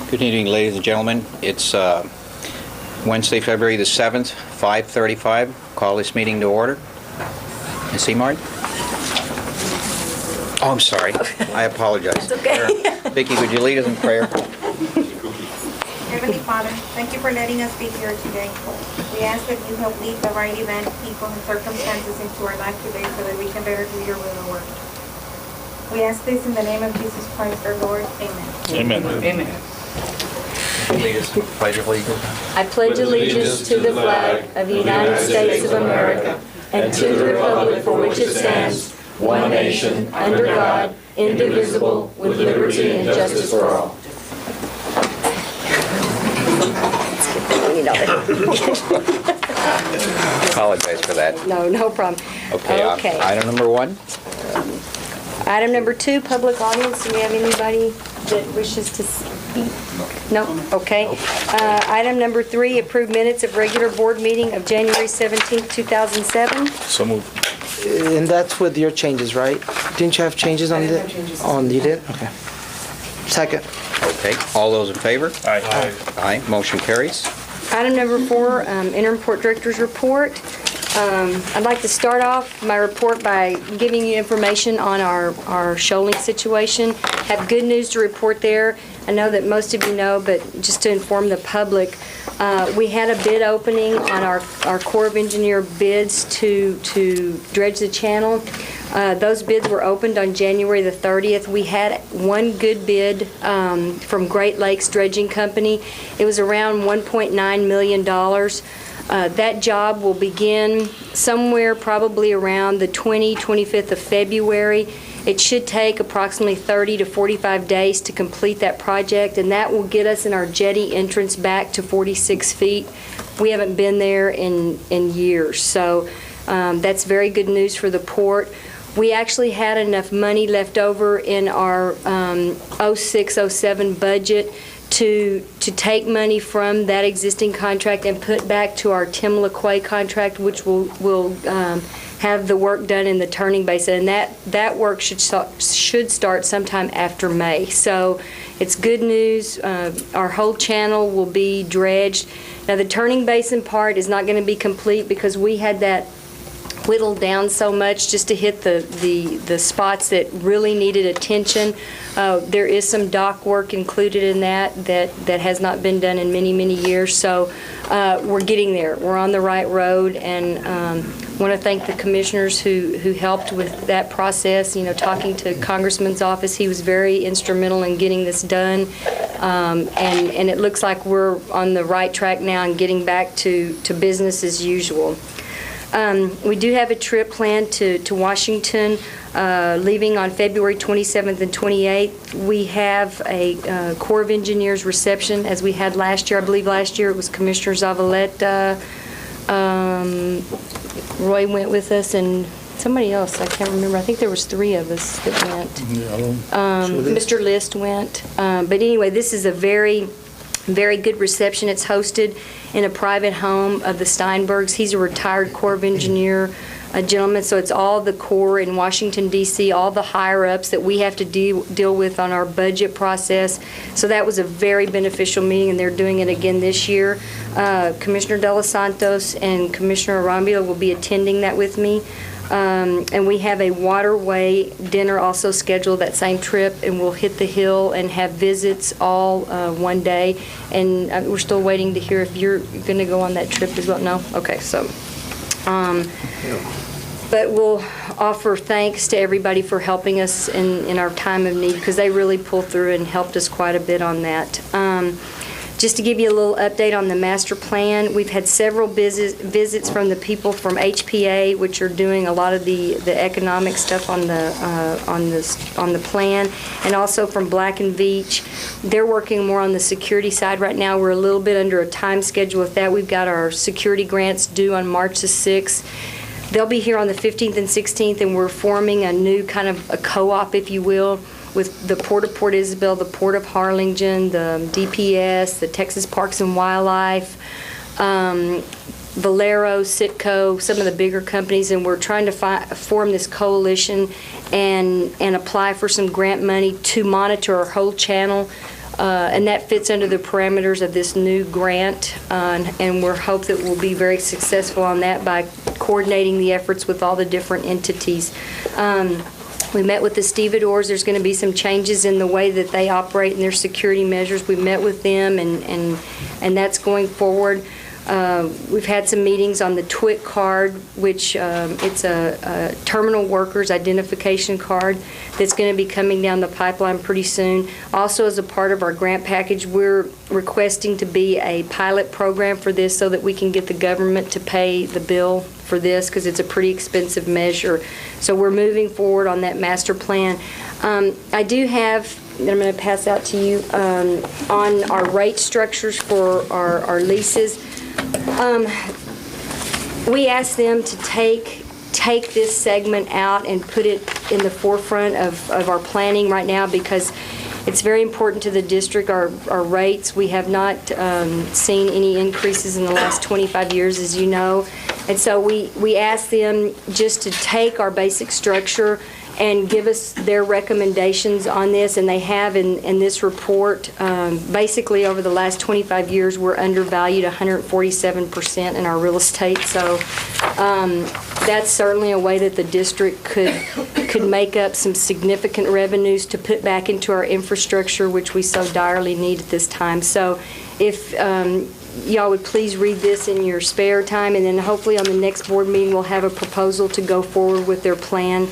Good evening, ladies and gentlemen. It's Wednesday, February the 7th, 5:35. Call this meeting to order. Ms. Seymour? Oh, I'm sorry. I apologize. It's okay. Vicki, would you lead us in prayer? Heavenly Father, thank you for letting us be here today. We ask that you help lead the right event, people, and circumstances into our life today so that we can better do your will and work. We ask this in the name of Jesus Christ, our Lord. Amen. Amen. Amen. Lead us in the Pledge of Allegiance. I pledge allegiance to the flag of the United States of America and to the republic for which it stands, one nation, under God, indivisible, with liberty and justice for all. Apologize for that. No problem. Okay. Item number 1. Item number 2, public audience. Do we have anybody that wishes to speak? No? Okay. Item number 3, approved minutes of regular board meeting of January 17th, 2007. So moved. And that's with your changes, right? Didn't you have changes on the? On you did? Okay. Second. Okay. All those in favor? Aye. Aye. Motion carries. Item number 4, interim port director's report. I'd like to start off my report by giving you information on our shoaling situation. Have good news to report there. I know that most of you know, but just to inform the public, we had a bid opening on our Corps of Engineer bids to dredge the channel. Those bids were opened on January the 30th. We had one good bid from Great Lakes Dredging Company. It was around $1.9 million. That job will begin somewhere probably around the 25th of February. It should take approximately 30 to 45 days to complete that project, and that will get us in our jetty entrance back to 46 feet. We haven't been there in years, so that's very good news for the port. We actually had enough money left over in our 06-07 budget to take money from that existing contract and put back to our Tim LaQuay contract, which will have the work done in the turning basin, and that work should start sometime after May. So it's good news. Our whole channel will be dredged. Now the turning basin part is not going to be complete because we had that whittled down so much just to hit the spots that really needed attention. There is some dock work included in that has not been done in many years, so we're getting there. We're on the right road, and want to thank the commissioners who helped with that process. You know, talking to Congressman's office, he was very instrumental in getting this done, and it looks like we're on the right track now and getting back to business as usual. We do have a trip planned to Washington, leaving on February 27th and 28th. We have a Corps of Engineers reception, as we had last year. I believe last year it was Commissioner Zavaleta. Roy went with us, and somebody else, I can't remember. I think there was 3 of us that went. Mr. List went. But anyway, this is a very good reception. It's hosted in a private home of the Steinbergs. He's a retired Corps of Engineer gentleman, so it's all the Corps in Washington, D.C., all the higher-ups that we have to deal with on our budget process. So that was a very beneficial meeting, and they're doing it again this year. Commissioner De Los Santos and Commissioner Arambula will be attending that with me. And we have a waterway dinner also scheduled that same trip, and we'll hit the hill and have visits all one day. And we're still waiting to hear if you're going to go on that trip as well. No? Okay, so. But we'll offer thanks to everybody for helping us in our time of need, because they really pulled through and helped us quite a bit on that. Just to give you a little update on the master plan, we've had several visits from the people from HPA, which are doing a lot of the economic stuff on the plan, and also from Black and Veatch. They're working more on the security side right now. We're a little bit under a time schedule with that. We've got our security grants due on March the 6th. They'll be here on the 15th and 16th, and we're forming a new kind of a co-op, if you will, with the Port of Port Isabel, the Port of Harlingen, the DPS, the Texas Parks and Wildlife, Valero, Citco, some of the bigger companies, and we're trying to form this coalition and apply for some grant money to monitor our whole channel. And that fits under the parameters of this new grant, and we're hope that we'll be very successful on that by coordinating the efforts with all the different entities. We met with the stevedores. There's going to be some changes in the way that they operate and their security measures. We met with them, and that's going forward. We've had some meetings on the TWIC card, which it's a terminal workers identification card that's going to be coming down the pipeline pretty soon. Also, as a part of our grant package, we're requesting to be a pilot program for this so that we can get the government to pay the bill for this, because it's a pretty expensive measure. So we're moving forward on that master plan. I do have, that I'm going to pass out to you, on our rate structures for our leases. We asked them to take this segment out and put it in the forefront of our planning right now, because it's very important to the district, our rates. We have not seen any increases in the last 25 years, as you know. And so we asked them just to take our basic structure and give us their recommendations on this, and they have in this report. Basically, over the last 25 years, we're undervalued 147% in our real estate. So that's certainly a way that the district could make up some significant revenues to put back into our infrastructure, which we so direly need at this time. So if y'all would please read this in your spare time, and then hopefully on the next board meeting we'll have a proposal to go forward with their plan,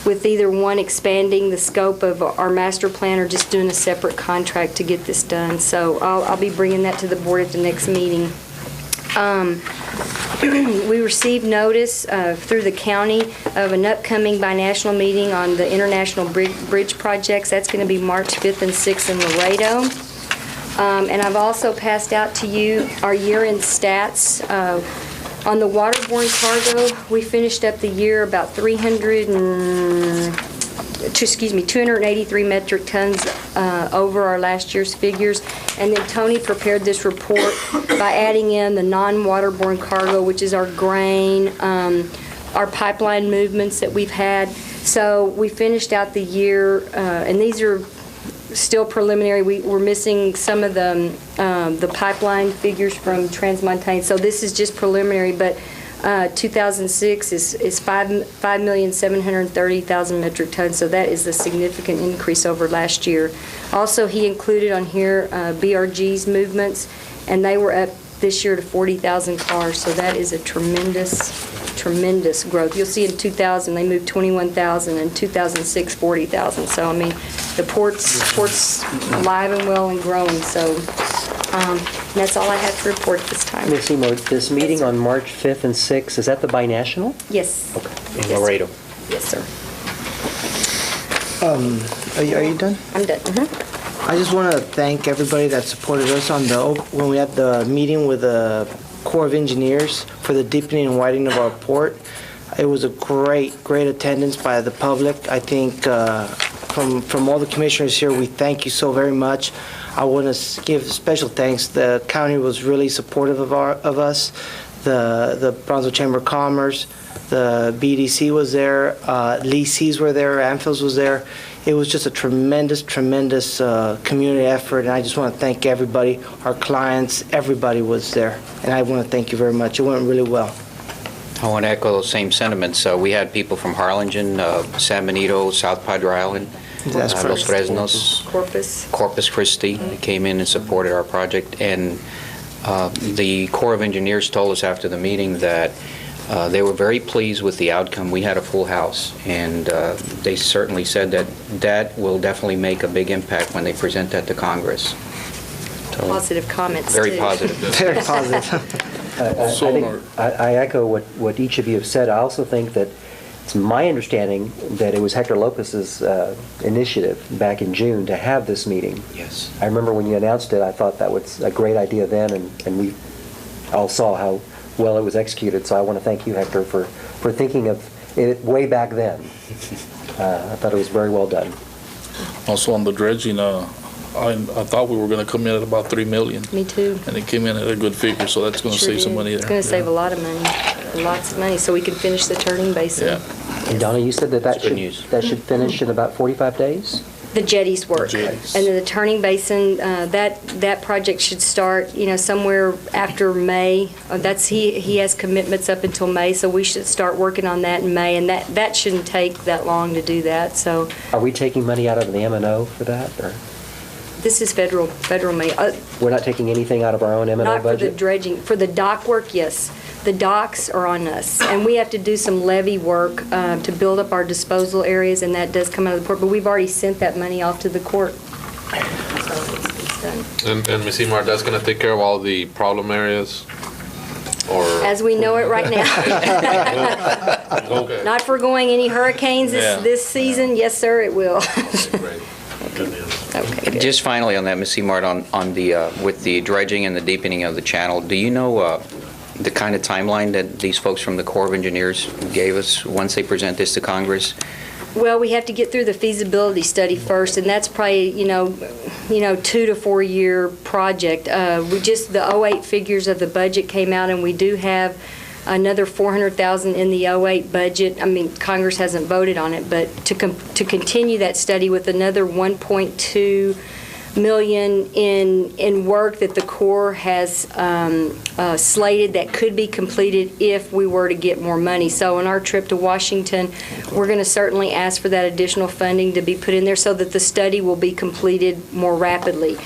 with either one expanding the scope of our master plan or just doing a separate contract to get this done. So I'll be bringing that to the board at the next meeting. We received notice through the county of an upcoming binational meeting on the international bridge projects. That's going to be March 5th and 6th in Laredo. And I've also passed out to you our year-end stats. On the waterborne cargo, we finished up the year about 283 metric tons over our last year's figures. And then Tony prepared this report by adding in the non-waterborne cargo, which is our grain, our pipeline movements that we've had. So we finished out the year, and these are still preliminary. We're missing some of the pipeline figures from Transmontane, so this is just preliminary, but 2006 is 5,730,000 metric tons, so that is a significant increase over last year. Also, he included on here BRG's movements, and they were up this year to 40,000 cars, so that is a tremendous growth. You'll see in 2000 they moved 21,000, and 2006 40,000. So I mean, the port's alive and well and growing. So that's all I have to report at this time. Ms. Emo, this meeting on March 5th and 6th, is that the binational? Yes. Okay. In Laredo. Yes, sir. Are you done? I'm done. I just want to thank everybody that supported us when we had the meeting with the Corps of Engineers for the deepening and widening of our port. It was a great attendance by the public. I think from all the commissioners here, we thank you so very much. I want to give special thanks. The county was really supportive of us. The Brownsville Chamber of Commerce, the BDC was there, leasees were there, Amphils was there. It was just a tremendous community effort, and I just want to thank everybody, our clients, everybody was there, and I want to thank you very much. It went really well. I want to echo those same sentiments. We had people from Harlingen, San Benito, South Padre Island, That's Los correct. Fresnos, Corpus. Corpus Christi came in and supported our project, and the Corps of Engineers told us after the meeting that they were very pleased with the outcome. We had a full house, and they certainly said that will definitely make a big impact when they present that to Congress. So, Positive comments, very too. positive. Very positive. I echo what each of you have said. I also think that it's my understanding that it was Hector Lopez's initiative back in June to have this meeting. Yes. I remember when you announced it, I thought that was a great idea then, and we all saw how well it was executed. So I want to thank you, Hector, for thinking of it way back then. I thought it was very well done. Also on the dredging, I thought we were gonna come in at about 3 million, Me too. and it came in at a good figure, so that's gonna Sure save some did. money there. It's going to save a lot of money, lots of money, so we can finish the turning basin. Yeah. And Donna, you said that That's good news. that should finish in about 45 days? The jetties work. Jetties. And then the turning basin, that project should start, somewhere after May. He has commitments up until May, so we should start working on that in May, and that shouldn't take that long to do that, so Are we taking money out of the M&O for that, or this is federal money. we're not taking anything out of our own M&O Not for the budget? dredging. For the dock work, yes. The docks are on us, and we have to do some levee work to build up our disposal areas, and that does come out of the port, but we've already sent that money off to the court. So it's done. And Ms. Emar, that's gonna take care of all the problem areas? Or? As we know it right now. Okay. Not foregoing any hurricanes Yeah. this season, yes, sir, it will. Great. Okay, good. Just finally on that, Ms. Seamart, on the, with the dredging and the deepening of the channel, do you know the kind of timeline that these folks from the Corps of Engineers gave us once they present this to Congress? Well, we have to get through the feasibility study first, and that's probably, 2 to 4 year project. The '08 figures of the budget came out, and we do have another $400,000 in the '08 budget. I mean, Congress hasn't voted on it, but to continue that study with another $1.2 million in work that the Corps has slated that could be completed if we were to get more money. So on our trip to Washington, we're going to certainly ask for that additional funding to be put in there so that the study will be completed more rapidly.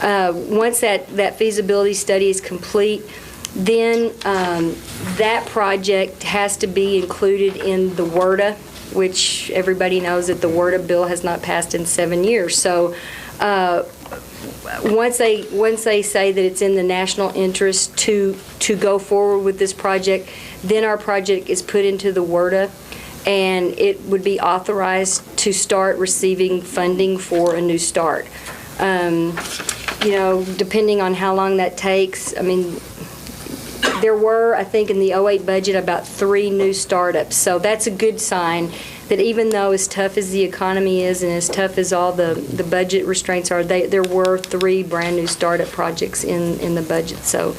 Once that feasibility study is complete, then that project has to be included in the WRDA, which everybody knows that the WRDA bill has not passed in 7 years. So once they say that it's in the national interest to go forward with this project, then our project is put into the WRDA, and it would be authorized to start receiving funding for a new start. Depending on how long that takes, I mean, there were, I think, in the '08 budget about 3 new startups. So that's a good sign that even though as tough as the economy is and as tough as all the budget restraints are, there were 3 brand new startup projects in the budget. So,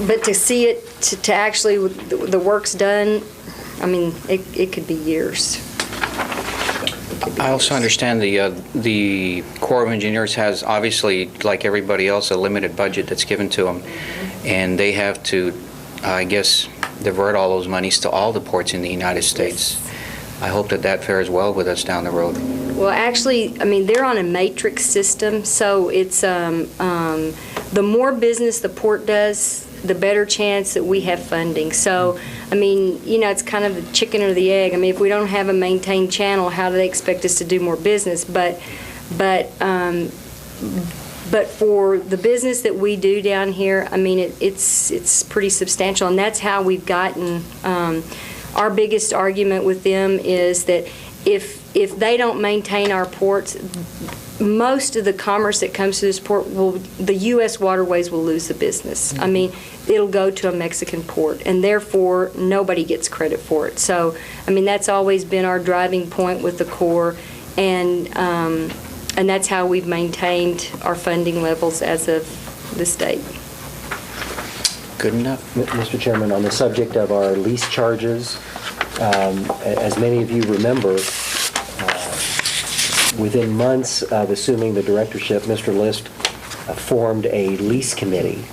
but to see it, to actually, the work's done, I mean, it could be years. I also understand the Corps of Engineers has, obviously, like everybody else, a limited budget that's given to them, and they have to, I guess, divert all those monies to all the ports in the United States. I hope that fares well with us down the road. Well, actually, I mean, they're on a matrix system, so it's the more business the port does, the better chance that we have funding. So, I mean, it's kind of the chicken or the egg. I mean, if we don't have a maintained channel, how do they expect us to do more business? But for the business that we do down here, I mean, it's pretty substantial, and that's how we've gotten. Our biggest argument with them is that if they don't maintain our ports, most of the commerce that comes to this port the U.S. waterways will lose the business. I mean, it'll go to a Mexican port, and therefore nobody gets credit for it. So, I mean, that's always been our driving point with the Corps, and that's how we've maintained our funding levels as of this date. Good enough. Mr. Chairman, on the subject of our lease charges, as many of you remember, within months of assuming the directorship, Mr. List formed a lease committee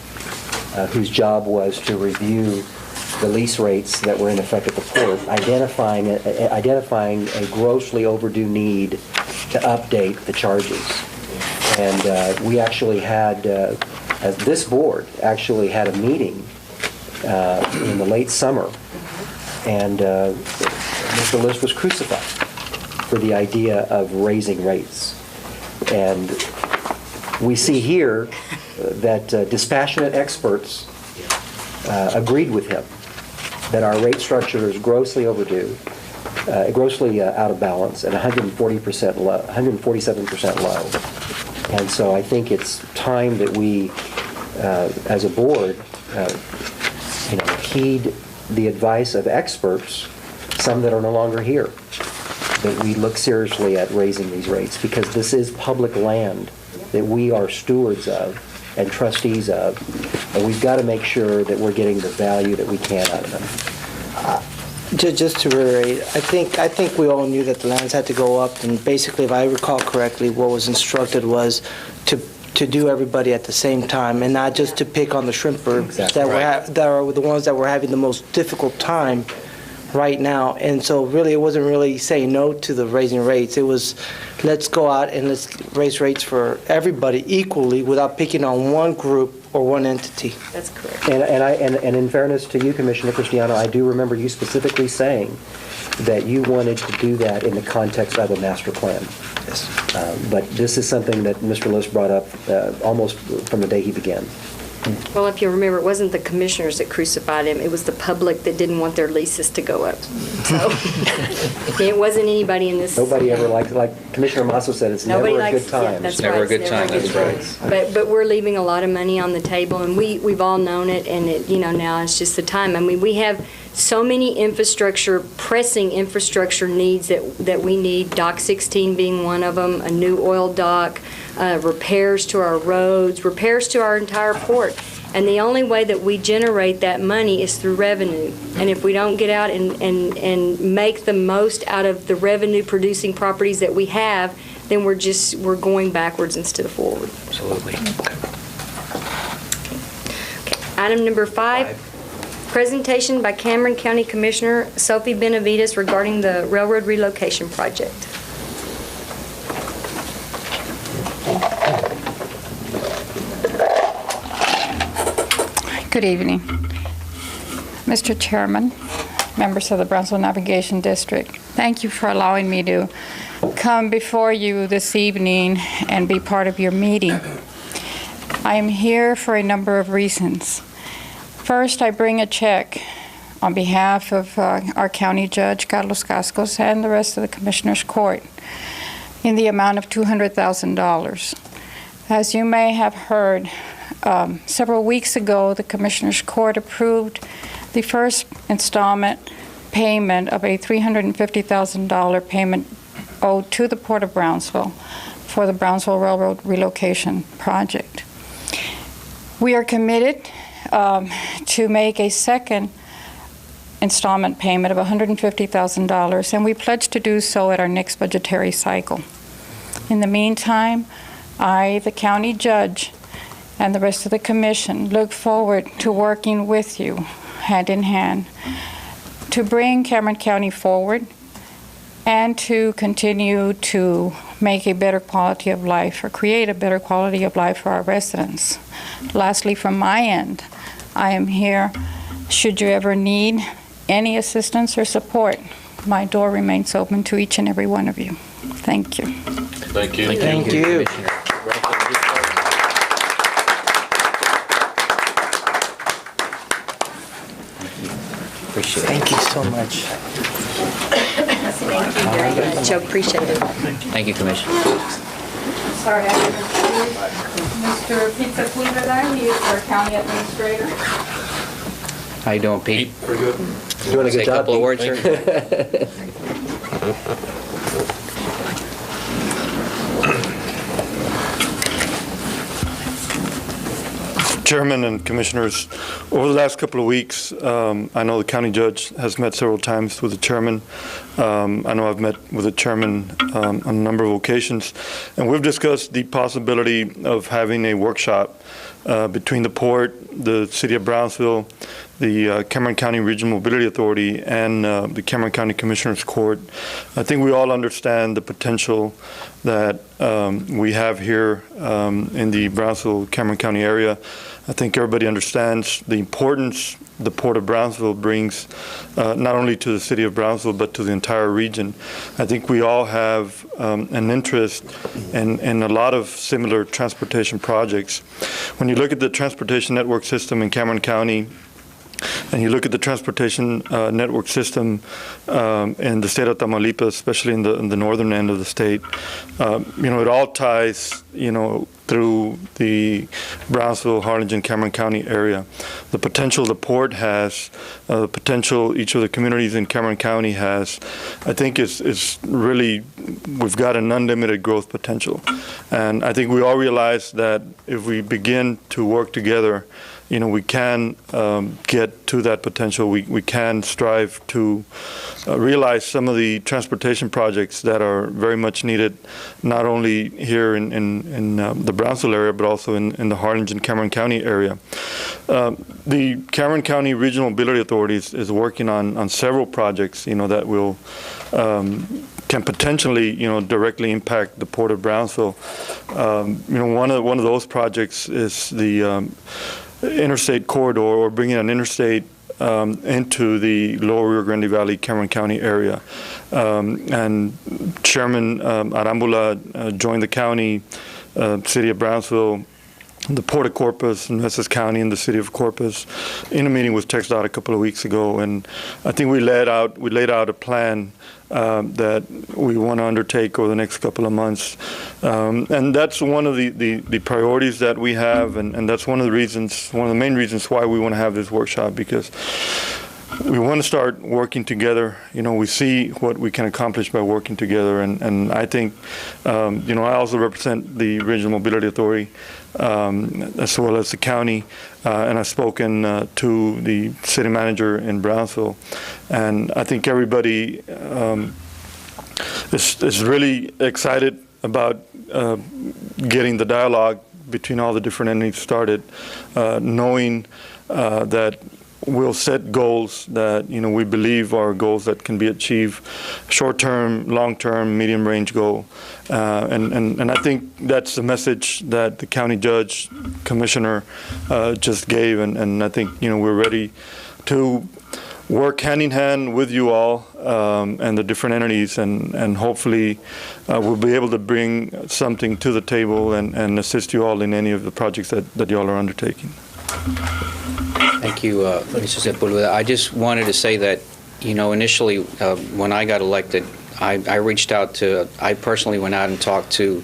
whose job was to review the lease rates that were in effect at the port, identifying a grossly overdue need to update the charges. And we actually had, this board actually had a meeting in the late summer, and Mr. List was crucified for the idea of raising rates. And we see here that dispassionate experts agreed with him that our rate structure is grossly overdue, grossly out of balance, and 147% low. And so I think it's time that we, as a board, heed the advice of experts, some that are no longer here. that we look seriously at raising these rates, because this is public land that we are stewards of and trustees of, and we've got to make sure that we're getting the value that we can out of them. Just to reiterate, I think we all knew that the lands had to go up, and basically, if I recall correctly, what was instructed was to do everybody at the same time, and not just to pick on the shrimper Exactly. that are the ones that were having the most difficult time right now. And so really, it wasn't really saying no to the raising rates. It was, let's go out and let's raise rates for everybody equally without picking on one group or one entity. That's correct. And in fairness to you, Commissioner Cristiano, I do remember you specifically saying that you wanted to do that in the context of a master plan. Yes. But this is something that Mr. List brought up almost from the day he began. Well, if you remember, it wasn't the commissioners that crucified him, it was the public that didn't want their leases to go up. So, it wasn't anybody in this. Nobody ever liked, like Commissioner Masso said, it's never Nobody a likes, good time. yeah, that's Never right. a good It's never time, a good that's time. But we're leaving a lot of money on the table, and we've all known it, and it, now it's just the time. I mean, we have so many pressing infrastructure needs that we need, Dock 16 being one of them, a new oil dock, repairs to our roads, repairs to our entire port. And the only way that we generate that money is through revenue. And if we don't get out and make the most out of the revenue-producing properties that we have, then we're going backwards instead of forward. Absolutely. Okay. Item number 5, presentation by Cameron County Commissioner Sophie Benavides regarding the railroad relocation project. Good evening. Mr. Chairman, members of the Brownsville Navigation District, thank you for allowing me to come before you this evening and be part of your meeting. I am here for a number of reasons. First, I bring a check on behalf of our county judge, Carlos Cascos, and the rest of the Commissioner's Court in the amount of $200,000. As you may have heard, several weeks ago, the Commissioner's Court approved the first installment payment of a $350,000 payment owed to the Port of Brownsville for the Brownsville Railroad relocation project. We are committed to make a second installment payment of $150,000, and we pledge to do so at our next budgetary cycle. In the meantime, I, the county judge, and the rest of the commission look forward to working with you hand in hand to bring Cameron County forward and to continue to make a better quality of life or create a better quality of life for our residents. Lastly, from my end, I am here should you ever need any assistance or support. My door remains open to each and every one of you. Thank you. Thank you. Thank you. Appreciate it. Thank you so much. Joe, appreciate it. Thank you, Commissioner. Sorry, I didn't Mr. Pizza Pulido, he is our county administrator. How you doing, Pete? Pretty good. Doing a Say good a job. couple of Pete. words, sir? Chairman and Commissioners, over the last couple of weeks, I know the county judge has met several times with the chairman. I know I've met with the chairman on a number of occasions, and we've discussed the possibility of having a workshop between the port, the city of Brownsville, the Cameron County Regional Mobility Authority, and the Cameron County Commissioners Court. I think we all understand the potential that we have here in the Brownsville-Cameron County area. I think everybody understands the importance the Port of Brownsville brings not only to the city of Brownsville, but to the entire region. I think we all have an interest in a lot of similar transportation projects. When you look at the transportation network system in Cameron County, and you look at the transportation network system in the state of Tamaulipas, especially in the northern end of the state, it all ties, through the Brownsville, Harlingen, Cameron County area. The potential the port has, the potential each of the communities in Cameron County has, I think is really, we've got an unlimited growth potential. And I think we all realize that if we begin to work together, we can get to that potential. We can strive to realize some of the transportation projects that are very much needed, not only here in the Brownsville area, but also in the Harlingen, Cameron County area. The Cameron County Regional Mobility Authority is working on several projects, that will can potentially, directly impact the Port of Brownsville. One of those projects is the interstate corridor, or bringing an interstate into the lower Rio Grande Valley, Cameron County area. And Chairman Arambula joined the county, city of Brownsville, the Port of Corpus, and Nueces County, and the city of Corpus, in a meeting with TxDOT a couple of weeks ago. And I think we laid out a plan that we want to undertake over the next couple of months. And that's one of the priorities that we have, and that's one of the main reasons why we want to have this workshop, because we want to start working together. We see what we can accomplish by working together, and I think, I also represent the Regional Mobility Authority, as well as the county, and I've spoken to the city manager in Brownsville, and I think everybody is really excited about getting the dialogue between all the different entities started, knowing that we'll set goals that we believe are goals that can be achieved, short-term, long-term, medium-range goal, and I think that's the message that the county judge commissioner just gave, and I think we're ready to work hand in hand with you all and the different entities, and hopefully we'll be able to bring something to the table and assist you all in any of the projects that you all are undertaking. Thank you, Mr. Sepulveda. I just wanted to say that, initially when I got elected, I personally went out and talked to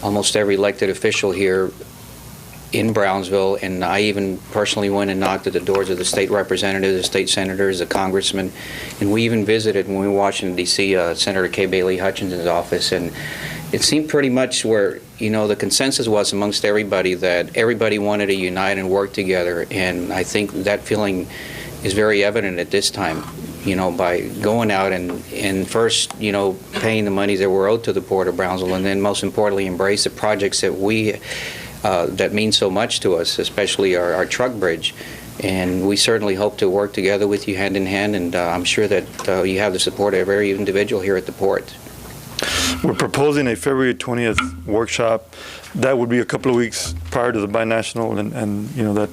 almost every elected official here in Brownsville, and I even personally went and knocked at the doors of the state representatives, the state senators, the congressmen, and we even visited, when we were in Washington, D.C., Senator Kay Bailey Hutchinson's office, and it seemed pretty much where, the consensus was amongst everybody that everybody wanted to unite and work together, and I think that feeling is very evident at this time, by going out and first, paying the monies that were owed to the Port of Brownsville, and then most importantly embrace the projects that that mean so much to us, especially our truck bridge. And we certainly hope to work together with you hand in hand, and I'm sure that you have the support of every individual here at the port. We're proposing a February 20th workshop. That would be a couple of weeks prior to the binational, and that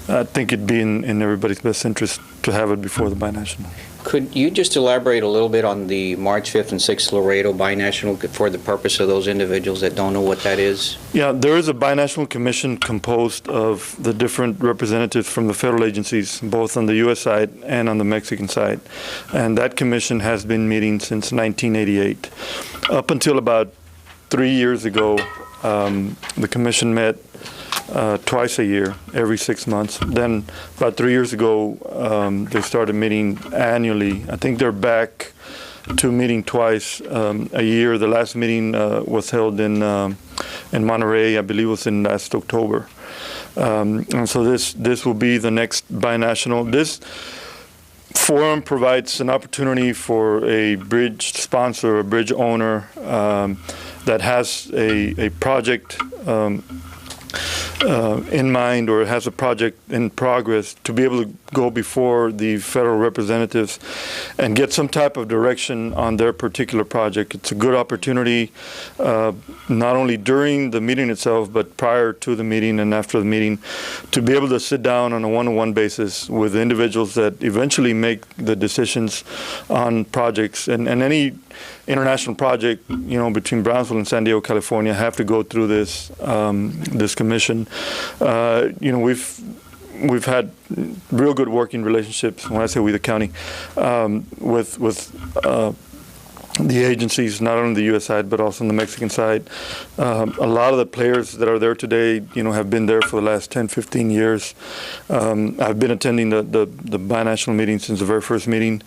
I think it'd be in everybody's best interest to have it before the binational. Could you just elaborate a little bit on the March 5th and 6th Laredo binational for the purpose of those individuals that don't know what that is? Yeah, there is a binational commission composed of the different representatives from the federal agencies, both on the U.S. side and on the Mexican side. And that commission has been meeting since 1988. Up until about 3 years ago, the commission met twice a year, every 6 months. Then about 3 years ago, they started meeting annually. I think they're back to meeting twice a year. The last meeting was held in Monterey, I believe it was in last October. And so this will be the next binational. This forum provides an opportunity for a bridge sponsor, a bridge owner that has a project in mind, or has a project in progress, to be able to go before the federal representatives and get some type of direction on their particular project. It's a good opportunity, not only during the meeting itself, but prior to the meeting and after the meeting, to be able to sit down on a one-on-one basis with individuals that eventually make the decisions on projects. And any international project, between Brownsville and San Diego, California, have to go through this commission. we've had real good working relationships, when I say we, the county, with the agencies, not only the U.S. side, but also on the Mexican side. A lot of the players that are there today, have been there for the last 10, 15 years. I've been attending the binational meeting since the very first meeting.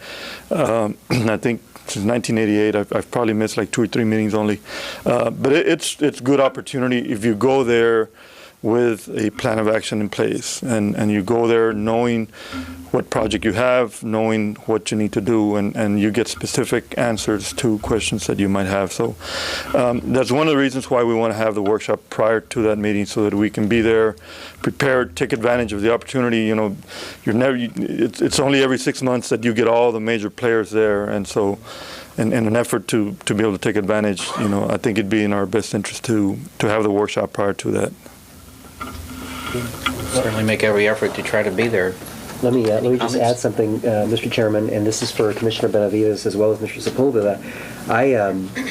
I think since 1988, I've probably missed like 2 or 3 meetings only. But it's good opportunity if you go there with a plan of action in place, and you go there knowing what project you have, knowing what you need to do, and you get specific answers to questions that you might have. So that's one of the reasons why we want to have the workshop prior to that meeting, so that we can be there prepared, take advantage of the opportunity. It's only every 6 months that you get all the major players there, and so in an effort to be able to take advantage, I think it'd be in our best interest to have the workshop prior to that. Certainly make every effort to try to be there. Let me just comments? add something, Mr. Chairman, and this is for Commissioner Benavides as well as Mr. Sepulveda.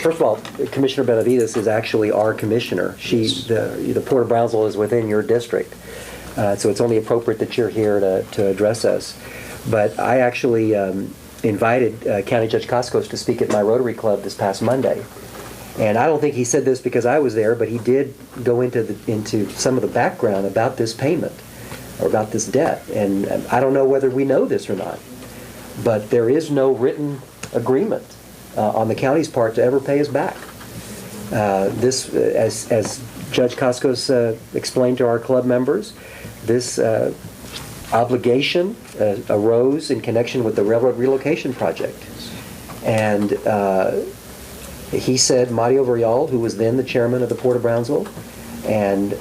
First of all, Commissioner Benavides is actually our commissioner. The Port of Brownsville is within your district, so it's only appropriate that you're here to address us. But I actually invited County Judge Coscos to speak at my Rotary Club this past Monday. And I don't think he said this because I was there, but he did go into some of the background about this payment or about this debt. And I don't know whether we know this or not, but there is no written agreement on the county's part to ever pay us back. This, as Judge Coscos explained to our club members, this obligation arose in connection with the railroad relocation project. And he said Mario Villarreal, who was then the chairman of the Port of Brownsville, and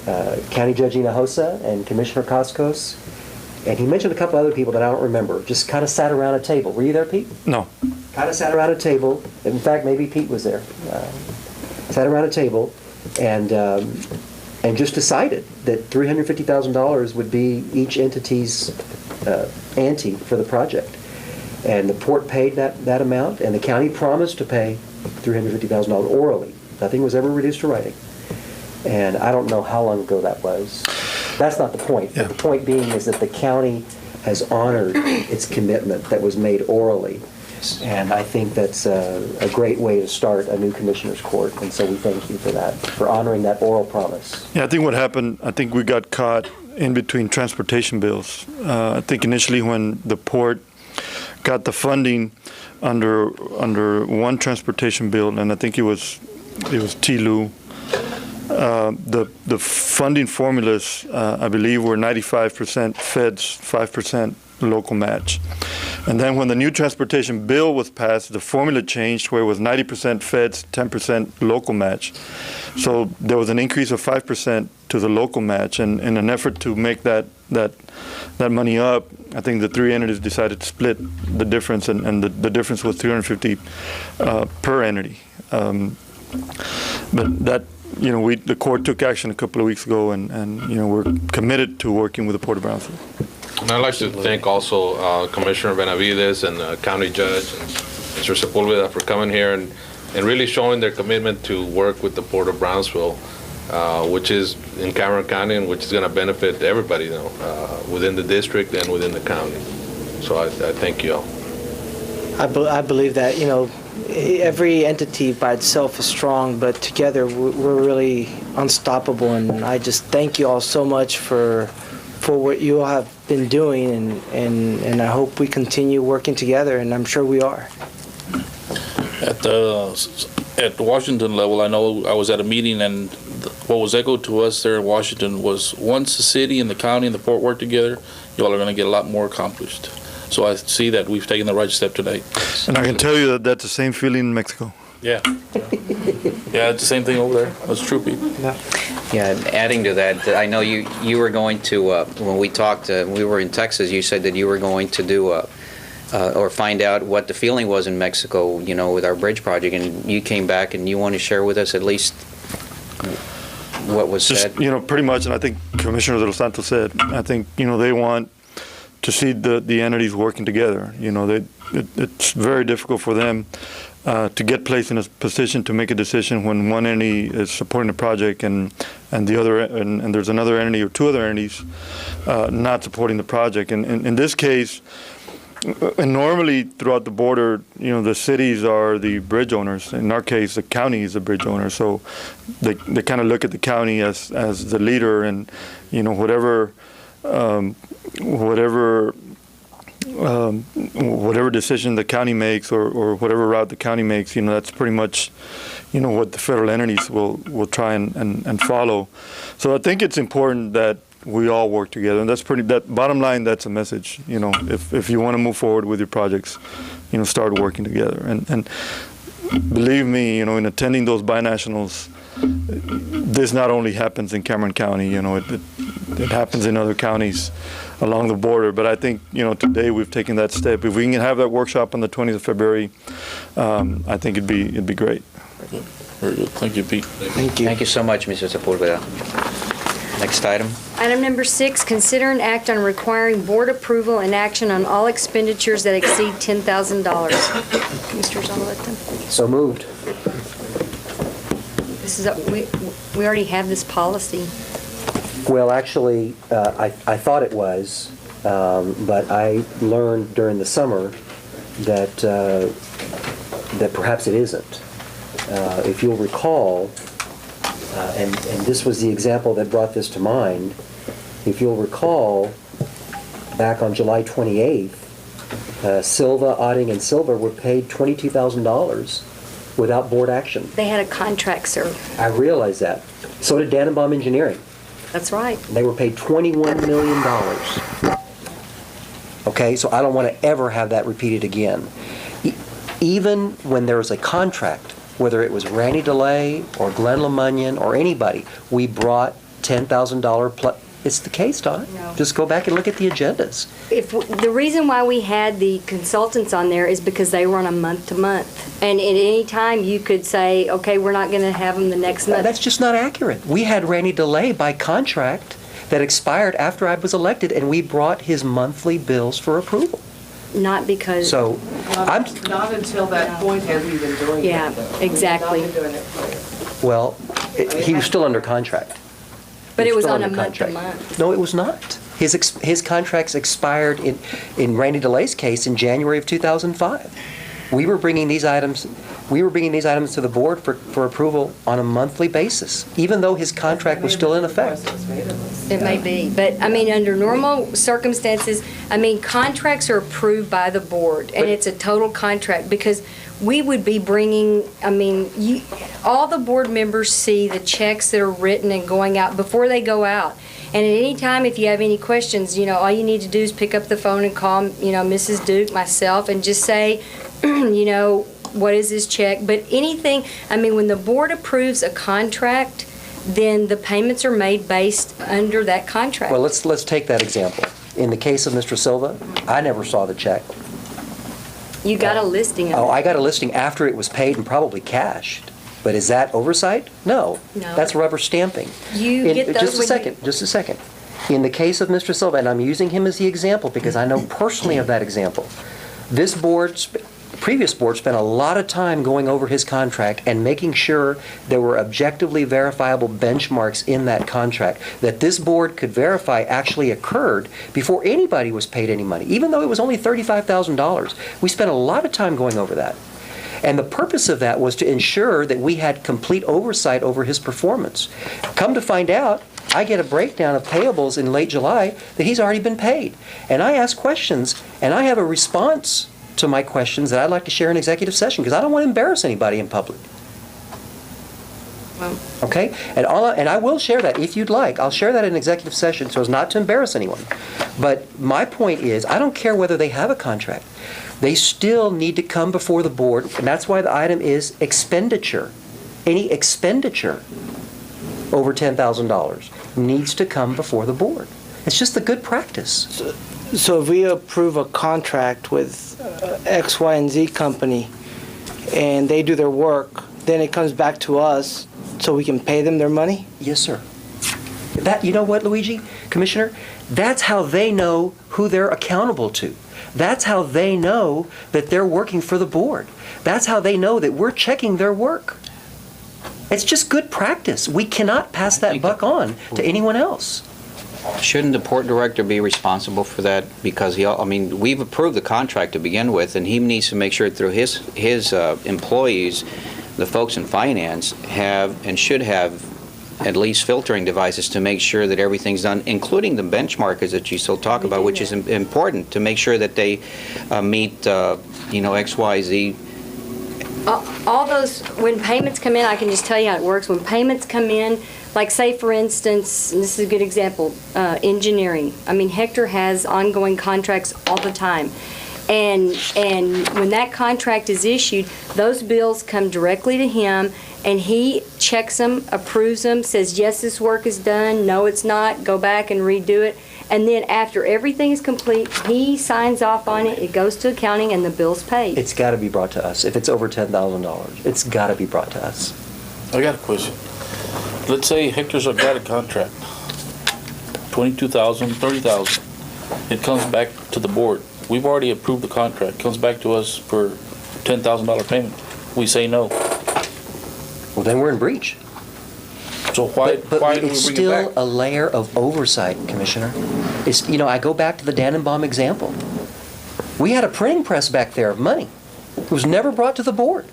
County Judge Hinojosa and Commissioner Coscos, and he mentioned a couple other people that I don't remember, just kind of sat around a table. Were you there, Pete? No. Kind of sat around a table. In fact, maybe Pete was there. Sat around a table and just decided that $350,000 would be each entity's ante for the project. And the port paid that amount, and the county promised to pay $350,000 orally. Nothing was ever reduced to writing. And I don't know how long ago that was. That's not the point. Yeah. The point being is that the county has honored its commitment that was made orally. And I think that's a great way to start a new commissioner's court. And so we thank you for that, for honoring that oral promise. Yeah, I think what happened, we got caught in between transportation bills. I think initially when the port got the funding under one transportation bill, and I think it was TLU. The funding formulas, I believe, were 95% feds, 5% local match. And then when the new transportation bill was passed, the formula changed where it was 90% feds, 10% local match. So there was an increase of 5% to the local match, and in an effort to make that money up, I think the 3 entities decided to split the difference, and the difference was $350 per entity. But that, the court took action a couple of weeks ago, and we're committed to working with the Port of Brownsville. And I'd like to thank also Commissioner Benavides and County Judge and Mr. Sepulveda for coming here and really showing their commitment to work with the Port of Brownsville, which is in Cameron County and which is going to benefit everybody, within the district and within the county. So I thank you all. I believe that, every entity by itself is strong, but together we're really unstoppable. And I just thank you all so much for what you all have been doing, and I hope we continue working together, and I'm sure we are. At the Washington level, I know I was at a meeting, and what was echoed to us there in Washington was once the city and the county and the port work together, you all are going to get a lot more accomplished. So I see that we've taken the right step today. And I can tell you that that's the same feeling in Mexico. Yeah. Yeah, it's the same thing over there. That's true, Pete. Yeah, adding to that, I know you were going to, when we talked, we were in Texas, you said that you were going to do or find out what the feeling was in Mexico, with our bridge project, and you came back and you want to share with us at least what was said? Pretty much, and I think Commissioner De Los Santos said, I think, they want to see the entities working together. It's very difficult for them to get placed in a position to make a decision when one entity is supporting the project and there's another entity or two other entities not supporting the project. And in this case, and normally throughout the border, the cities are the bridge owners. In our case, the county is the bridge owner. So they kind of look at the county as the leader, and whatever decision the county makes or whatever route the county makes, that's pretty much what the federal entities will try and follow. So I think it's important that we all work together, and that bottom line, that's a message. If you want to move forward with your projects, start working together. And believe me, in attending those binationals, this not only happens in Cameron County, it happens in other counties along the border. But I think, today we've taken that step. If we can have that workshop on the 20th of February, I think it'd be great. Very good. Thank you, Pete. Thank you. Thank you so much, Mr. Sepulveda. Next item. Item number 6, consider an act on requiring board approval and action on all expenditures that exceed $10,000. Mr. Zavaleta? So moved. This is, we already have this policy. Well, actually, I thought it was, but I learned during the summer that perhaps it isn't. If you'll recall, and this was the example that brought this to mind, if you'll recall, back on July 28th, Silva, Otting, and Silva were paid $22,000 without board action. They had a contract, sir. I realize that. So did Dannenbaum Engineering. That's right. They were paid $21 million. Okay, so I don't want to ever have that repeated again. Even when there was a contract, whether it was Randy DeLay or Glenn LeMunyon or anybody, we brought $10,000 plus. It's the case, Don. No. Just go back and look at the agendas. The reason why we had the consultants on there is because they were on a month-to-month. And at any time, you could say, okay, we're not going to have them the next month. That's just not accurate. We had Randy DeLay by contract that expired after I was elected, and we brought his monthly bills for approval. Not because... So, Not until that point have we been doing it. Yeah, though. exactly. We've not been doing it for well, he was still under contract. But He it was still on a under contract. month-to-month. No, it was not. His contracts expired in Randy DeLay's case in January of 2005. We were bringing these items to the board for approval on a monthly basis, even though his contract was still in effect. It may be, but I mean, under normal circumstances, I mean, contracts are approved by the board, and it's a total contract, because we would be bringing, I mean, all the board members see the checks that are written and going out before they go out. And at any time, if you have any questions, all you need to do is pick up the phone and call, Mrs. Duke, myself, and just say, what is this check? But anything, I mean, when the board approves a contract, then the payments are made based under that contract. Well, let's take that example. In the case of Mr. Silva, I never saw the check. You got a listing of it. Oh, I got a listing after it was paid and probably cashed. But is that oversight? No. No. That's rubber stamping. You get those Just a second. In the case of Mr. Silva, and I'm using him as the example because I know personally of that example, this previous board spent a lot of time going over his contract and making sure there were objectively verifiable benchmarks in that contract that this board could verify actually occurred before anybody was paid any money, even though it was only $35,000. We spent a lot of time going over that. And the purpose of that was to ensure that we had complete oversight over his performance. Come to find out, I get a breakdown of payables in late July that he's already been paid. And I ask questions, and I have a response to my questions that I'd like to share in executive session because I don't want to embarrass anybody in public. Well, okay? And I will share that if you'd like. I'll share that in executive session so as not to embarrass anyone. But my point is, I don't care whether they have a contract. They still need to come before the board, and that's why the item is expenditure. Any expenditure over $10,000 needs to come before the board. It's just the good practice. So if we approve a contract with X, Y, and Z company, and they do their work, then it comes back to us so we can pay them their money? Yes, sir. You know what, Luigi, Commissioner? That's how they know who they're accountable to. That's how they know that they're working for the board. That's how they know that we're checking their work. It's just good practice. We cannot pass that buck on to anyone else. Shouldn't the port director be responsible for that? Because we've approved the contract to begin with, and he needs to make sure through his employees, the folks in finance have and should have at least filtering devices to make sure that everything's done, including the benchmarkers that you still talk about, which is important to make sure that they meet, XYZ. All those, when payments come in, I can just tell you how it works. When payments come in, like say for instance, and this is a good example, engineering. Hector has ongoing contracts all the time. And when that contract is issued, those bills come directly to him, and he checks them, approves them, says, yes, this work is done, no, it's not, go back and redo it. And then after everything is complete, he signs off on it, it goes to accounting, and the bill's paid. It's got to be brought to us. If it's over $10,000, it's got to be brought to us. I got a question. Let's say Hector's got a contract, $22,000, $30,000. It comes back to the board. We've already approved the contract. Comes back to us for $10,000 payment. We say no. Well, then we're in breach. So why do we bring it's it still back? a layer of oversight, Commissioner. I go back to the Dannenbaum example. We had a printing press back there of money. It was never brought to the board.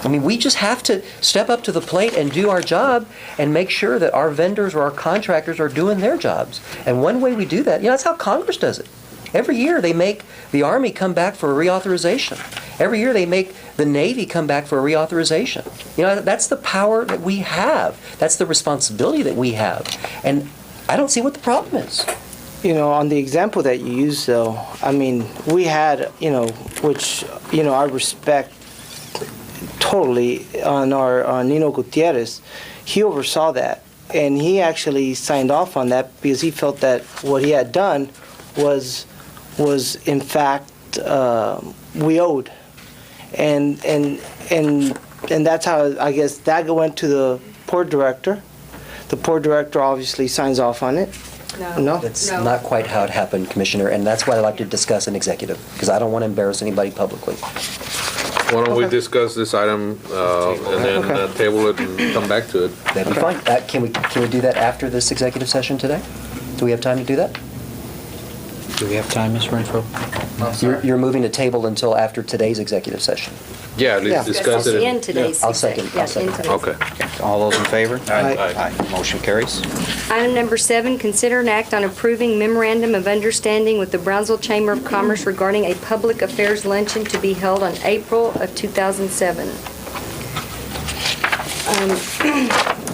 We just have to step up to the plate and do our job and make sure that our vendors or our contractors are doing their jobs. And one way we do that, that's how Congress does it. Every year they make the Army come back for a reauthorization. Every year they make the Navy come back for a reauthorization. That's the power that we have. That's the responsibility that we have. And I don't see what the problem is. On the example that you used, though, we had, which, I respect totally on Nino Gutierrez. He oversaw that, and he actually signed off on that because he felt that what he had done was in fact we owed, and that's how I guess that went to the port director. The port director obviously signs off on it. No? That's not quite how it happened, Commissioner, and that's why I like to discuss an executive, because I don't want to embarrass anybody publicly. Why don't we discuss this item and then table it and come back to it? That'd be fine. Can we do that after this executive session today? Do we have time to do that? Do we have time, Ms. Renfro? You're moving the table until after today's executive session. Yeah, let's discuss it. In today's. I'll second. Okay. All those in favor? Aye. Motion carries. Item number 7, consider an act on approving memorandum of understanding with the Brownsville Chamber of Commerce regarding a public affairs luncheon to be held on April of 2007.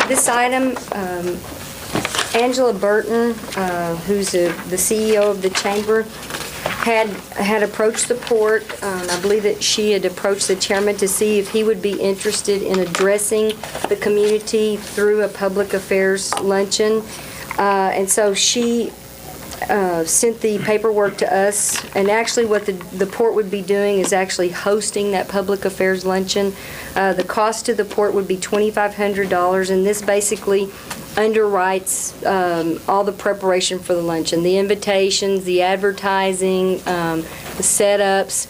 This item, Angela Burton, who's the CEO of the chamber, had approached the port. I believe that she had approached the chairman to see if he would be interested in addressing the community through a public affairs luncheon. And so she sent the paperwork to us. And actually what the port would be doing is actually hosting that public affairs luncheon. The cost to the port would be $2,500, and this basically underwrites all the preparation for the luncheon, the invitations, the advertising, the setups.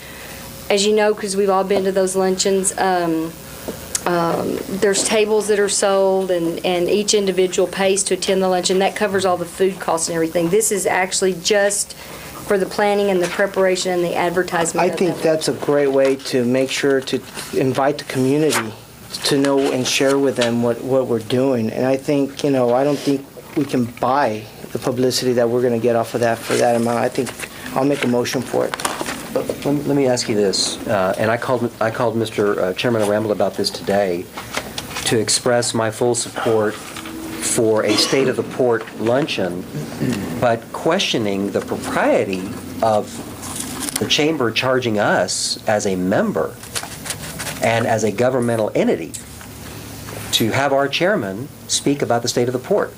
As you know, because we've all been to those luncheons, there's tables that are sold, and each individual pays to attend the luncheon. That covers all the food costs and everything. This is actually just for the planning and the preparation and the advertisement. I think that's a great way to make sure to invite the community to know and share with them what we're doing. And I think, I don't think we can buy the publicity that we're going to get off of that for that amount. I think I'll make a motion for it. Let me ask you this, and I called Mr. Chairman Aramble about this today to express my full support for a State of the Port luncheon, but questioning the propriety of the chamber charging us as a member and as a governmental entity to have our chairman speak about the state of the port.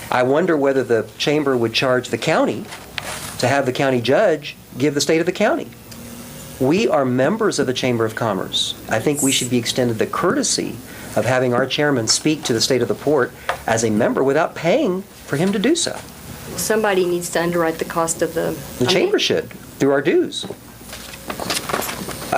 I wonder whether the chamber would charge the county to have the county judge give the state of the county. We are members of the Chamber of Commerce. I think we should be extended the courtesy of having our chairman speak to the state of the port as a member without paying for him to do so. somebody needs to underwrite the cost of the. The chamber should, through our dues.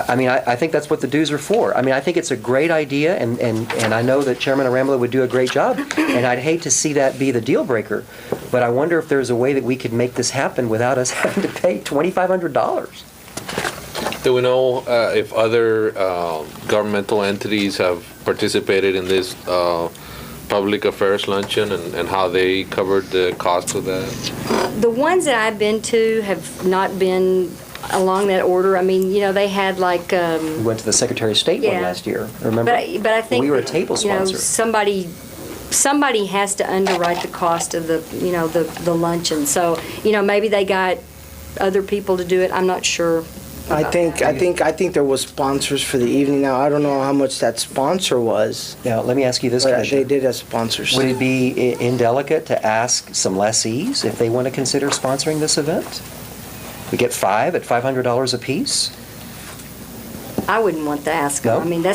I mean, I think that's what the dues are for. I mean, I think it's a great idea, and I know that Chairman Aramla would do a great job, and I'd hate to see that be the deal breaker, but I wonder if there's a way that we could make this happen without us having to pay $2,500. Do we know if other governmental entities have participated in this public affairs luncheon and how they covered the cost of that? The ones that I've been to have not been along that order. I mean, they had like. We went to the Secretary of State one Yeah. last year, remember? But I think. We were a table sponsor. Somebody has to underwrite the cost of the luncheon. So, maybe they got other people to do it. I'm not sure. I think there was sponsors for the evening. Now, I don't know how much that sponsor was, Now, let me ask you this, but they Commissioner. did have sponsors. Would it be indelicate to ask some lessees if they want to consider sponsoring this event? We get 5 at $500 apiece? I wouldn't want to ask them. No?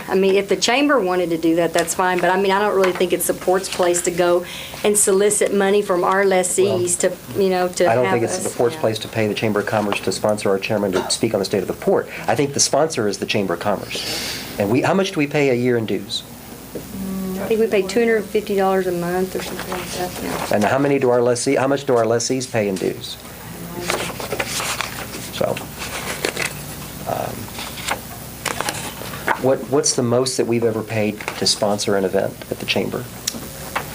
I mean, if the chamber wanted to do that, that's fine. But I mean, I don't really think it's the port's place to go and solicit money from our lessees to have I don't think it's us, the port's yeah. place to pay the Chamber of Commerce to sponsor our chairman to speak on the state of the port. I think the sponsor is the Chamber of Commerce. And how much do we pay a year in dues? I think we pay $250 a month or something like that. Yeah. And how much do our lessees pay in dues? So, what's the most that we've ever paid to sponsor an event at the Chamber?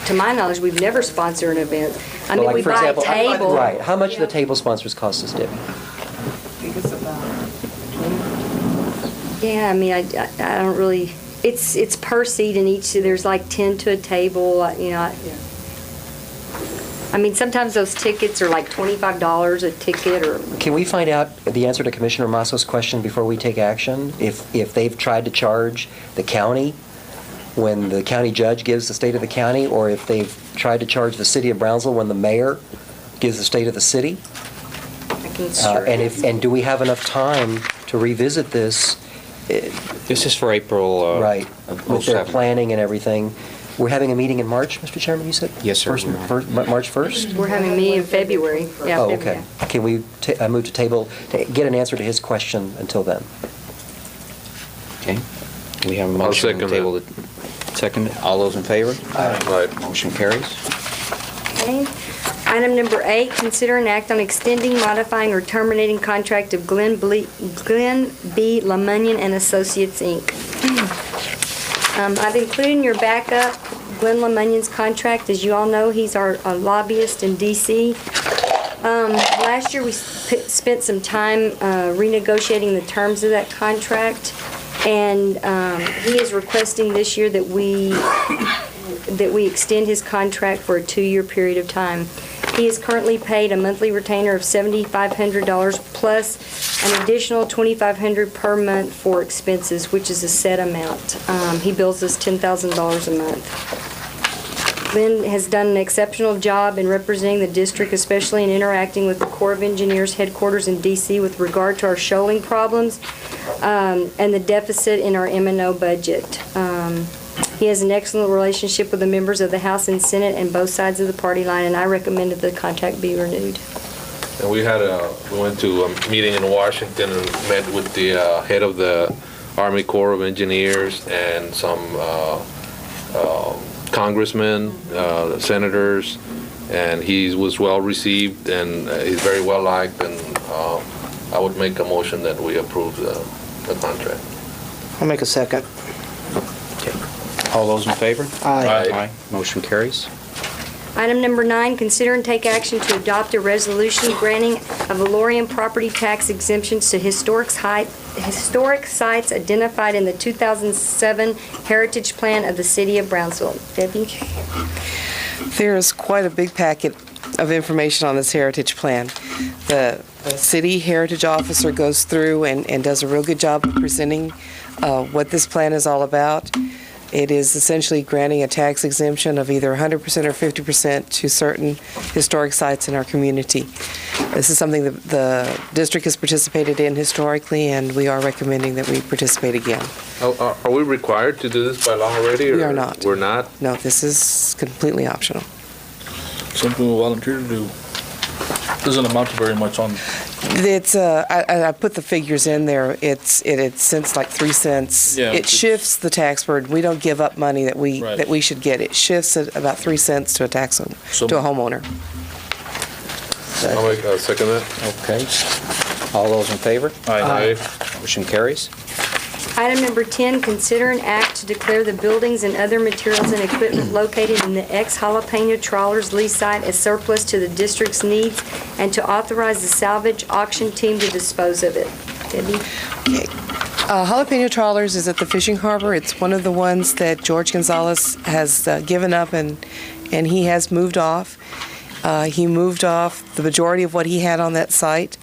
To my knowledge, we've never sponsored an event. I mean, Well, we for buy example, a table. Right. How much do the table sponsors cost us, Debbie? I think it's about Yeah, I mean, I don't really. It's per seat in each. There's like 10 to a table. I mean, sometimes those tickets are like $25 a ticket, or. Can we find out the answer to Commissioner Masso's question before we take action? If they've tried to charge the county when the county judge gives the state of the county, or if they've tried to charge the city of Brownsville when the mayor gives the state of the city? I can sure. And do we have enough time to revisit this? This is for April. Right, with their 07. planning and everything. We're having a meeting in March, Mr. Chairman, you said? Yes, sir, we are. March 1st? We're having me in February. Yeah, Oh, February. okay. Can we move to table, to get an answer to his question until then? Okay. We have a motion on the second table. Second. All those in favor? Right. Motion carries. Okay. Item number 8, consider an act on extending, modifying, or terminating contract of Glenn B. LaMunyon and Associates, Inc. I've included in your backup Glenn LaMunyon's contract. As you all know, he's our lobbyist in D.C. Last year, we spent some time renegotiating the terms of that contract, and he is requesting this year that we extend his contract for a 2-year period of time. He is currently paid a monthly retainer of $7,500 plus an additional $2,500 per month for expenses, which is a set amount. He bills us $10,000 a month. Glenn has done an exceptional job in representing the district, especially in interacting with the Corps of Engineers headquarters in D.C. with regard to our shoaling problems and the deficit in our M&O budget. He has an excellent relationship with the members of the House and Senate and both sides of the party line, and I recommend that the contract be renewed. And we went to a meeting in Washington and met with the head of the Army Corps of Engineers and some congressmen, senators, and he was well received and he's very well liked, and I would make a motion that we approve the contract. I'll make a second. All those in favor? Aye. Aye. Motion carries. Item number 9, consider and take action to adopt a resolution granting a valorian property tax exemptions to historic sites identified in the 2007 Heritage Plan of the City of Brownsville. Debbie? There is quite a big packet of information on this Heritage Plan. The city heritage officer goes through and does a real good job of presenting what this plan is all about. It is essentially granting a tax exemption of either 100% or 50% to certain historic sites in our community. This is something that the district has participated in historically, and we are recommending that we participate again. Are we required to do this by law already? We are not. We're not? No, this is completely optional. Something we volunteer to do. Doesn't amount to very much on, It's, I put the figures in there. It's cents, like 3 cents. Yeah, It it's- shifts the tax burden. We don't give up money that Right. we should get. It shifts it about 3 cents to a to a homeowner. I'll make, second that. Okay. All those in favor? Aye. Motion carries. Item number 10, consider an act to declare the buildings and other materials and equipment located in the ex-Jalapeno Trawlers lease site as surplus to the district's needs and to authorize the salvage auction team to dispose of it. Debbie? Jalapeno Trawlers is at the fishing harbor. It's one of the ones that George Gonzalez has given up, and he has moved off. He moved off the majority of what he had on that site.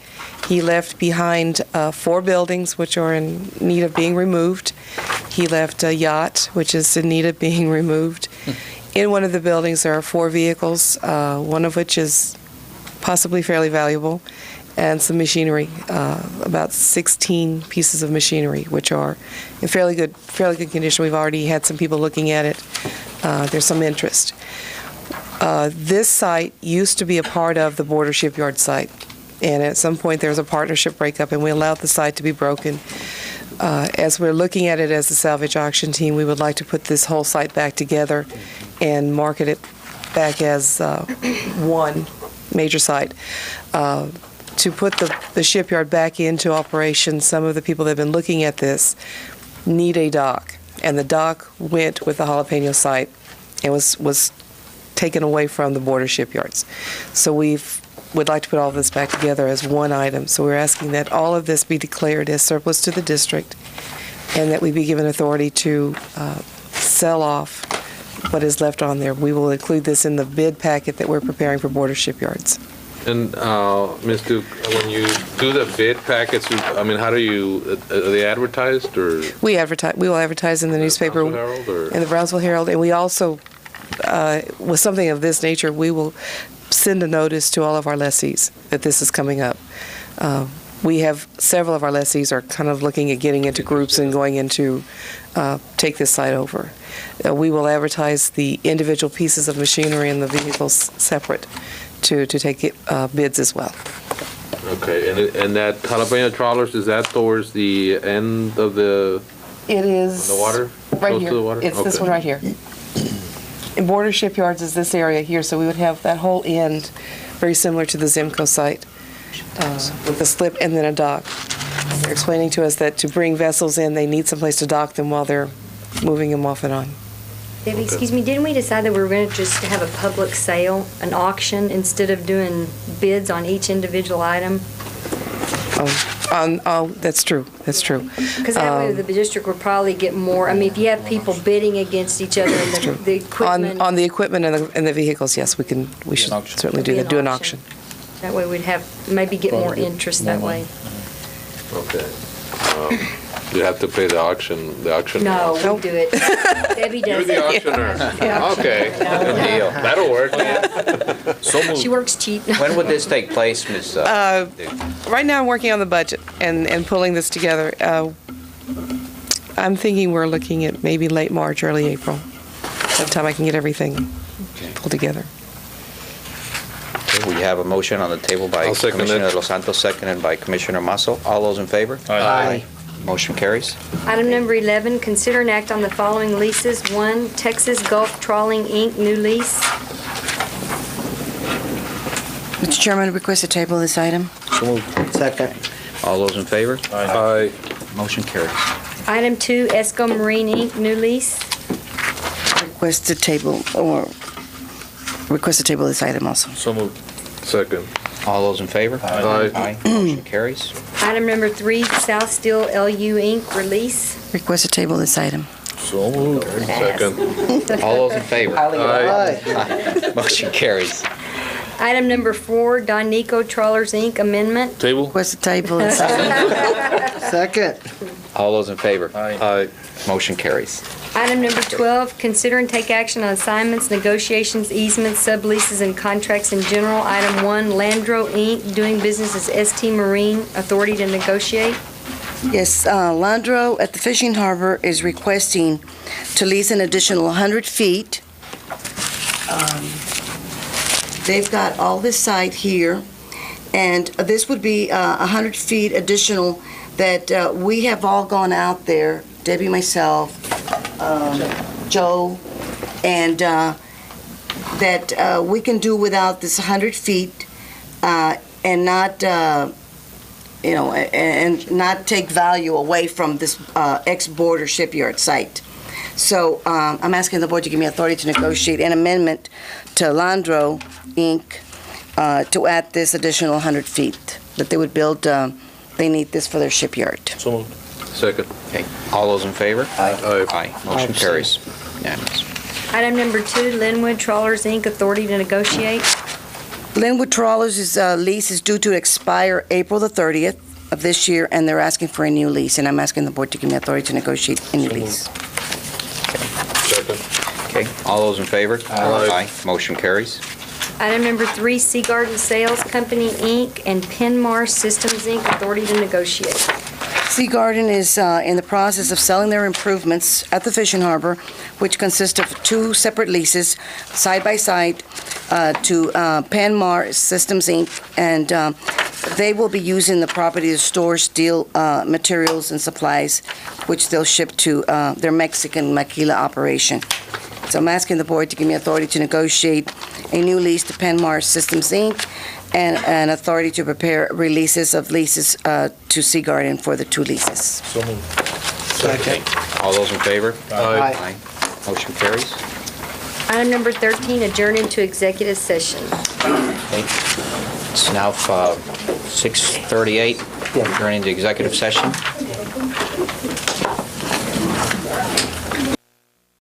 He left behind 4 buildings, which are in need of being removed. He left a yacht, which is in need of being removed. In one of the buildings, there are 4 vehicles, one of which is possibly fairly valuable, and some machinery, about 16 pieces of machinery, which are in fairly good condition. We've already had some people looking at it. There's some interest. This site used to be a part of the Border Shipyard site, and at some point there was a partnership breakup, and we allowed the site to be broken. As we're looking at it as a salvage auction team, we would like to put this whole site back together and market it back as one major site. To put the shipyard back into operation, some of the people that have been looking at this need a dock, and the dock went with the Jalapeno site and was taken away from the border shipyards. So would like to put all this back together as one item. So we're asking that all of this be declared as surplus to the district and that we be given authority to sell off what is left on there. We will include this in the bid packet that we're preparing for border shipyards. And, Ms. Duke, when you do the bid packets, I mean, how do you, are they advertised, or? We will advertise in the newspaper, Brownsville Herald, or? in the Brownsville Herald, and we also, with something of this nature, we will send a notice to all of our lessees that this is coming up. We have several of our lessees are kind of looking at getting into groups and going into take this site over. We will advertise the individual pieces of machinery and the vehicles separate to take bids as well. Okay, and that Jalapeno Trawlers, is that towards the end of the It is the water? right Close here. to the water? It's this Okay. one right here. And border shipyards is this area here, so we would have that whole end very similar to the Zimco site with a slip and then a dock. They're explaining to us that to bring vessels in, they need someplace to dock them while they're moving them off and on. Debbie, excuse me, didn't we decide that we were going to just have a public sale, an auction, instead of doing bids on each individual item? That's true. That's true. Because that way the district would probably get more, I mean, if you have people bidding against each other and the equipment. On the equipment and the vehicles, yes, we should auction. certainly do that, do an auction. That way we'd have, maybe get more interest that way. Okay. You have to pay the auction. No, we do it. Debbie You're does the it. auctioneer. Okay. Good deal. That'll work. so moved. She works cheap. When would this take place, Ms.? Right now, I'm working on the budget and pulling this together. I'm thinking we're looking at maybe late March, early April. By the time I can get everything pulled together. We have a motion on the table by I'll second Commissioner it. Los Santos, seconded by Commissioner Masso. All those in favor? Aye. Motion carries. Item number 11, consider an act on the following leases. 1, Texas Gulf Trawling, Inc., new lease. Mr. Chairman, request to table this item. Second. All those in favor? Aye. Motion carries. Item 2, Esco Marine, Inc., new lease. Request to table this item also. So moved. Second. All those in favor? Aye. Motion carries. Item number 3, South Steel LU, Inc., release. Request to table this item. So moved. Second. All those in favor? Aye. Motion carries. Item number 4, Don Nico Trawlers, Inc., amendment. Table? Request to table this item. Second. All those in favor? Aye. Motion carries. Item number 12, consider and take action on assignments, negotiations, easements, subleases, and contracts in general. Item 1, Landro, Inc., doing business as ST Marine, authority to negotiate. Yes, Landro at the fishing harbor is requesting to lease an additional 100 feet. They've got all this site here, and this would be 100 feet additional that we have all gone out there, Debbie, myself, Joe, and that we can do without this 100 feet and not, and not take value away from this ex-border shipyard site. So I'm asking the board to give me authority to negotiate an amendment to Landro, Inc. To add this additional 100 feet that they would build. They need this for their shipyard. So moved. Second. Okay, all those in favor? Aye. Aye, motion abstain. carries. Unanimous. Item number 2, Linwood Trawlers, Inc., authority to negotiate. Linwood Trawlers' lease is due to expire April the 30th of this year, and they're asking for a new lease, and I'm asking the board to give me authority to negotiate a new lease. Second. Okay, all those in favor? Aye. Motion carries. Item number 3, Sea Garden Sales Company, Inc., and Penmar Systems, Inc., authority to negotiate. Sea Garden is in the process of selling their improvements at the fishing harbor, which consist of 2 separate leases, side by side, to Penmar Systems, Inc., and they will be using the property to store steel materials and supplies, which they'll ship to their Mexican Maquila operation. So I'm asking the board to give me authority to negotiate a new lease to Penmar Systems, Inc., and an authority to prepare releases of leases to Sea Garden for the 2 leases. So moved. Second. All those in favor? Aye. Motion carries. Item number 13, adjourn into executive session. Okay. It's now 6:38. Adjourn into executive session.